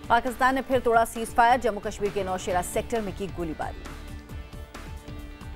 पाकिस्तान ने फिर तोड़ा सीज फायर, जम्मू कश्मीर के नौशेरा सेक्टर में की गोलीबारी।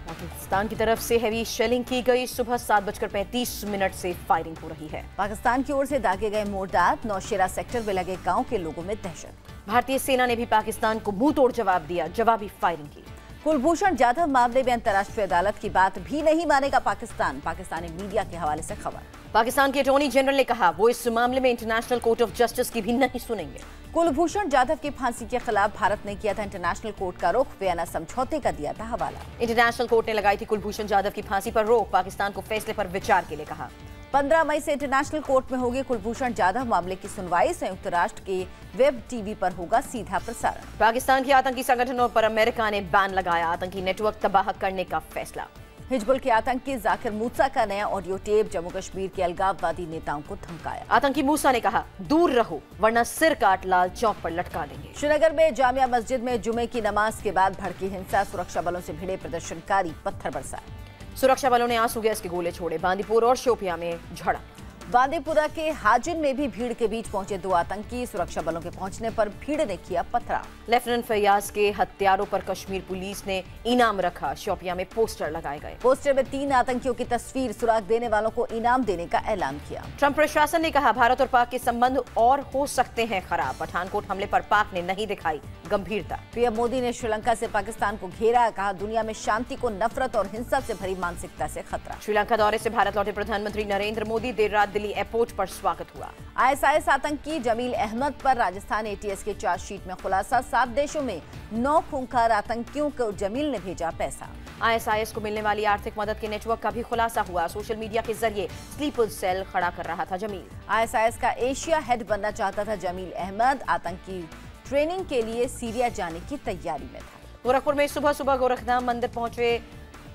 पाकिस्तान की तरफ से हेवी शेलिंग की गई। सुबह 7:35 से फायरिंग हो रही है। पाकिस्तान की ओर से दागे गए मोर्टार, नौशेरा सेक्टर में लगे गांव के लोगों में दहशत। भारतीय सेना ने भी पाकिस्तान को मुंह तोड़ जवाब दिया, जवाबी फायरिंग की। कुलभूषण जाधव मामले में अंतर्राष्ट्रीय अदालत की बात भी नहीं मानेगा पाकिस्तान, पाकिस्तानी मीडिया के हवाले से खबर। पाकिस्तान के अटॉर्नी जनरल ने कहा वो इस मामले में इंटरनेशनल कोर्ट ऑफ जस्टिस की भी नहीं सुनेंगे। कुलभूषण जाधव की फांसी के खिलाफ भारत ने किया था इंटरनेशनल कोर्ट का रुख, वियना समझौते का दिया था हवाला। इंटरनेशनल कोर्ट ने लगाई थी कुलभूषण जाधव की फांसी पर रोक, पाकिस्तान को फैसले पर विचार के लिए कहा। 15 मई से इंटरनेशनल कोर्ट में होगी कुलभूषण जाधव मामले की सुनवाई, संयुक्त राष्ट्र के वेब टीवी पर होगा सीधा प्रसारण। पाकिस्तान के आतंकी संगठनों पर अमेरिका ने बैन लगाया, आतंकी नेटवर्क तबाह करने का फैसला। हिजबुल के आतंकी जाकिर मूसा का नया ऑडियो टेप, जम्मू कश्मीर के अलगाववादी नेताओं को धमकाया। आतंकी मूसा ने कहा दूर रहो वरना सिर काट लाल चौक पर लटका देंगे। श्रीनगर में जामिया मस्जिद में जुमे की नमाज के बाद भड़की हिंसा, सुरक्षा बलों से भिड़े प्रदर्शनकारी पत्थर बरसाए। सुरक्षा बलों ने आंसू गैस के गोले छोड़े, बांदीपुर और शोपियां में झड़प। बांदीपुरा के हाजिन में भी भीड़ के बीच पहुंचे 2 आतंकी, सुरक्षा बलों के पहुंचने पर भीड़ ने किया पथराव। लेफ्टिनेंट फैयाज के हत्यारों पर कश्मीर पुलिस ने इनाम रखा, शोपियां में पोस्टर लगाए गए। पोस्टर में 3 आतंकियों की तस्वीर, सुराग देने वालों को इनाम देने का ऐलान किया। ट्रंप प्रशासन ने कहा भारत और पाक के संबंध और हो सकते हैं खराब। पठानकोट हमले पर पाक ने नहीं दिखाई गंभीरता। पीएम मोदी ने श्रीलंका से पाकिस्तान को घेरा, कहा दुनिया में शांति को नफरत और हिंसा से भरी मानसिकता से खतरा। श्रीलंका दौरे से भारत लौटे प्रधानमंत्री नरेंद्र मोदी, देर रात दिल्ली एयरपोर्ट पर स्वागत हुआ। आईएसआईएस आतंकी जमील अहमद पर राजस्थान एटीएस के चार्जशीट में खुलासा, 7 देशों में 9 खूंखार आतंकियों को जमील ने भेजा पैसा। आईएसआईएस को मिलने वाली आर्थिक मदद के नेटवर्क का भी खुलासा हुआ, सोशल मीडिया के जरिए स्लीपर सेल खड़ा कर रहा था जमील। आईएसआईएस का एशिया हेड बनना चाहता था जमील अहमद, आतंकी ट्रेनिंग के लिए सीरिया जाने की तैयारी में था। गोरखपुर में सुबह सुबह गोरखधाम मंदिर पहुंचे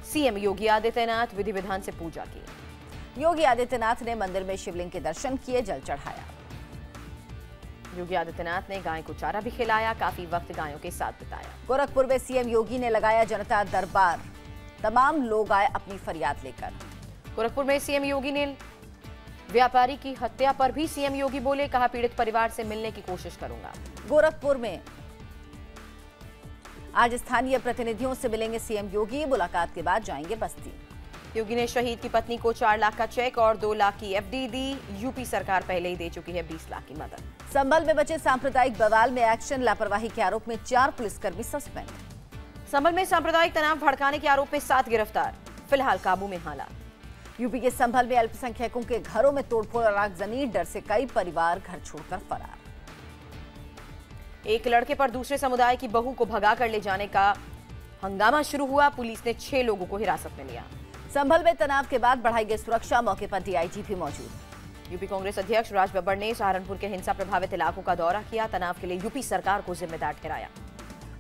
सीएम योगी आदित्यनाथ, विधि विधान से पूजा की। योगी आदित्यनाथ ने मंदिर में शिवलिंग के दर्शन किए, जल चढ़ाया। योगी आदित्यनाथ ने गाय को चारा भी खिलाया, काफी वक्त गायों के साथ बिताया। गोरखपुर में सीएम योगी ने लगाया जनता दरबार, तमाम लोग आए अपनी फरियाद लेकर। गोरखपुर में सीएम योगी ने व्यापारी की हत्या पर भी सीएम योगी बोले, कहा पीड़ित परिवार से मिलने की कोशिश करूंगा। गोरखपुर में आज स्थानीय प्रतिनिधियों से मिलेंगे सीएम योगी, मुलाकात के बाद जाएंगे बस्ती। योगी ने शहीद की पत्नी को 4 लाख का चेक और 2 लाख की एफडी दी। यूपी सरकार पहले ही दे चुकी है 20 लाख की मदद। संभल में बचे सांप्रदायिक बवाल में एक्शन, लापरवाही के आरोप में 4 पुलिसकर्मी सस्पेंड। संभल में सांप्रदायिक तनाव भड़काने के आरोप में 7 गिरफ्तार, फिलहाल काबू में हालात। यूपी के संभल में अल्पसंख्यकों के घरों में तोड़फोड़ और आगजनी, डर से कई परिवार घर छोड़कर फरार। एक लड़के पर दूसरे समुदाय की बहू को भगा कर ले जाने का हंगामा शुरू हुआ, पुलिस ने 6 लोगों को हिरासत में लिया। संभल में तनाव के बाद बढ़ाई गई सुरक्षा, मौके पर डीआईजी भी मौजूद। यूपी कांग्रेस अध्यक्ष राज बब्बर ने सहारनपुर के हिंसा प्रभावित इलाकों का दौरा किया, तनाव के लिए यूपी सरकार को जिम्मेदार ठहराया।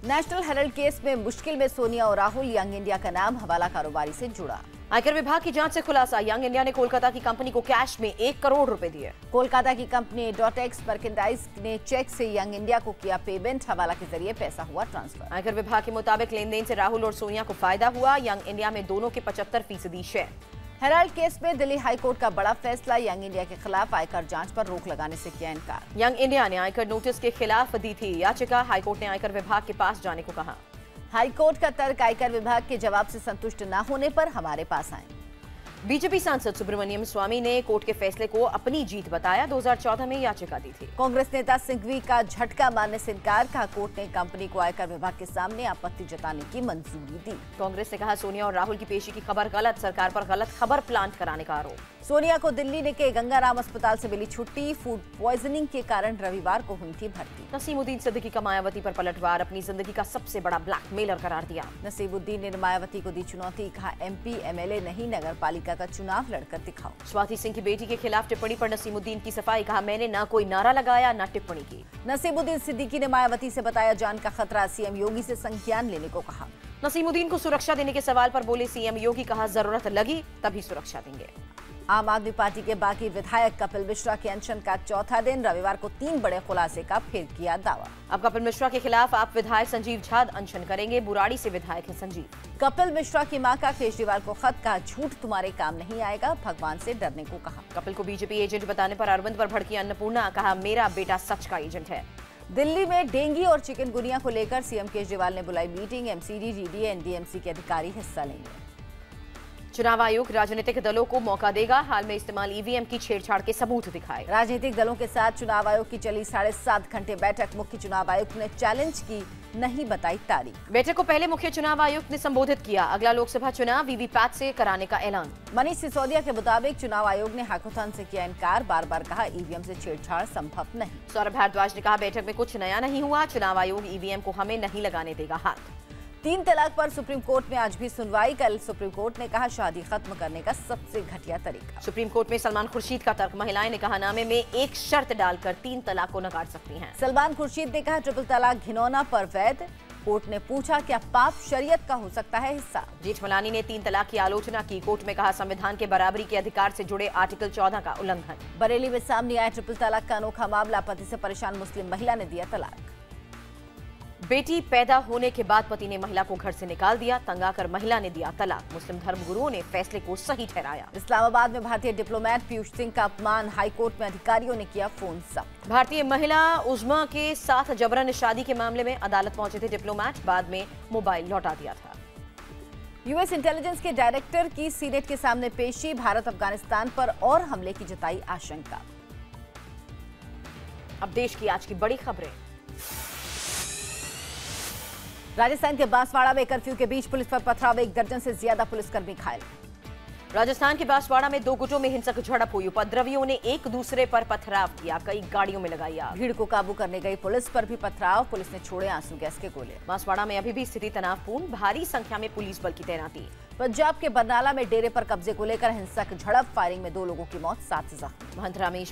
नेशनल हेराल्ड केस में मुश्किल में सोनिया और राहुल, यंग इंडिया का नाम हवाला कारोबारी से जुड़ा। आयकर विभाग की जांच से खुलासा, यंग इंडिया ने कोलकाता की कंपनी को कैश में 1 करोड़ रुपए दिए। कोलकाता की कंपनी डॉटेक्स मर्केंडाइज ने चेक से यंग इंडिया को किया पेमेंट, हवाला के जरिए पैसा हुआ ट्रांसफर। आयकर विभाग के मुताबिक लेन देन से राहुल और सोनिया को फायदा हुआ, यंग इंडिया में दोनों के 75% शेयर। हेराल्ड केस में दिल्ली हाईकोर्ट का बड़ा फैसला, यंग इंडिया के खिलाफ आयकर जांच पर रोक लगाने से किया इनकार। यंग इंडिया ने आयकर नोटिस के खिलाफ दी थी याचिका, हाईकोर्ट ने आयकर विभाग के पास जाने को कहा। हाईकोर्ट का तर्क, आयकर विभाग के जवाब से संतुष्ट न होने पर हमारे पास आए। बीजेपी सांसद सुब्रमण्यम स्वामी ने कोर्ट के फैसले को अपनी जीत बताया, 2014 में याचिका दी थी। कांग्रेस नेता सिंघवी का झटका मानने से इनकार, कहा कोर्ट ने कंपनी को आयकर विभाग के सामने आपत्ति जताने की मंजूरी दी। कांग्रेस ने कहा सोनिया और राहुल की पेशी की खबर गलत, सरकार पर गलत खबर प्लांट कराने का आरोप। सोनिया को दिल्ली के गंगाराम अस्पताल से मिली छुट्टी, फूड पॉइजनिंग के कारण रविवार को हुई थी भर्ती। नसीमुद्दीन सिद्दीकी का मायावती पर पलटवार, अपनी जिंदगी का सबसे बड़ा ब्लैकमेलर करार दिया। नसीमुद्दीन ने मायावती को दी चुनौती, कहा एमपी एमएलए नहीं, नगर पालिका का चुनाव लड़कर दिखाओ। स्वाति सिंह की बेटी के खिलाफ टिप्पणी पर नसीमुद्दीन की सफाई, कहा मैंने न कोई नारा लगाया न टिप्पणी की। नसीमुद्दीन सिद्दीकी ने मायावती से बताया जान का खतरा, सीएम योगी से संज्ञान लेने को कहा। नसीमुद्दीन को सुरक्षा देने के सवाल पर बोले सीएम योगी, कहा जरूरत लगी तभी सुरक्षा देंगे। आम आदमी पार्टी के बाकी विधायक, कपिल मिश्रा के अनशन का 4था दिन, रविवार को 3 बड़े खुलासे का फिर किया दावा। अब कपिल मिश्रा के खिलाफ आप विधायक संजीव झा अनशन करेंगे, बुराड़ी से विधायक है संजीव। कपिल मिश्रा की मां का केजरीवाल को खत, कहा झूठ तुम्हारे काम नहीं आएगा, भगवान से डरने को कहा। कपिल को बीजेपी एजेंट बताने पर अरविंद पर भड़की अन्नपूर्णा, कहा मेरा बेटा सच का एजेंट है। दिल्ली में डेंगू और चिकनगुनिया को लेकर सीएम केजरीवाल ने बुलाई मीटिंग। एमसीडी, डीडी, एनडीएमसी के अधिकारी हिस्सा लेंगे। चुनाव आयोग राजनीतिक दलों को मौका देगा, हाल में इस्तेमाल ईवीएम की छेड़छाड़ के सबूत दिखाए। राजनीतिक दलों के साथ चुनाव आयोग की चली 7.5 घंटे बैठक। मुख्य चुनाव आयुक्त ने चैलेंज की, नहीं बताई तारीख। बैठक को पहले मुख्य चुनाव आयुक्त ने संबोधित किया। अगला लोकसभा चुनाव वीवीपैट से कराने का ऐलान। मनीष सिसोदिया के मुताबिक चुनाव आयोग ने हैकाथॉन से किया इनकार। बार बार कहा ईवीएम से छेड़छाड़ संभव नहीं। सौरभ भारद्वाज ने कहा बैठक में कुछ नया नहीं हुआ, चुनाव आयोग ईवीएम को हमें नहीं लगाने देगा हाथ। 3 तलाक पर सुप्रीम कोर्ट में आज भी सुनवाई। कल सुप्रीम कोर्ट ने कहा शादी खत्म करने का सबसे घटिया तरीका। सुप्रीम कोर्ट में सलमान खुर्शीद का तर्क। महिलाएं निकाहनामे में एक शर्त डालकर 3 तलाक को नकार सकती हैं। सलमान खुर्शीद ने कहा ट्रिपल तलाक घिनौना पर वैध। कोर्ट ने पूछा क्या पाप शरीयत का हो सकता है हिस्सा। जेठमलानी ने 3 तलाक की आलोचना की। कोर्ट में कहा संविधान के बराबरी के अधिकार से जुड़े आर्टिकल 14 का उल्लंघन। बरेली में सामने आया ट्रिपल तलाक का अनोखा मामला। पति से परेशान मुस्लिम महिला ने दिया तलाक। बेटी पैदा होने के बाद पति ने महिला को घर से निकाल दिया। तंग आकर महिला ने दिया तलाक। मुस्लिम धर्मगुरुओं ने फैसले को सही ठहराया। इस्लामाबाद में भारतीय डिप्लोमेट पीयूष सिंह का अपमान। हाईकोर्ट में अधिकारियों ने किया फोन जब्त। भारतीय महिला उज्मा के साथ जबरन शादी के मामले में अदालत पहुंचे थे डिप्लोमेट, बाद में मोबाइल लौटा दिया था। यूएस इंटेलिजेंस के डायरेक्टर की सीनेट के सामने पेशी। भारत अफगानिस्तान पर और हमले की जताई आशंका। अब देश की आज की बड़ी खबरें। राजस्थान के बांसवाड़ा में कर्फ्यू के बीच पुलिस पर पथराव। 1 दर्जन से ज्यादा पुलिसकर्मी घायल। राजस्थान के बांसवाड़ा में 2 गुटों में हिंसक झड़प हुई। उपद्रवियों ने एक दूसरे पर पथराव किया। कई गाड़ियों में लगाई आग। भीड़ को काबू करने गई पुलिस पर भी पथराव। पुलिस ने छोड़े आंसू गैस के गोले। बांसवाड़ा में अभी भी स्थिति तनावपूर्ण। भारी संख्या में पुलिस बल की तैनाती। पंजाब के बरनाला में डेरे पर कब्जे को लेकर हिंसक झड़प। फायरिंग में 2 लोगों की मौत, 7 जख्मी। महंत रमेश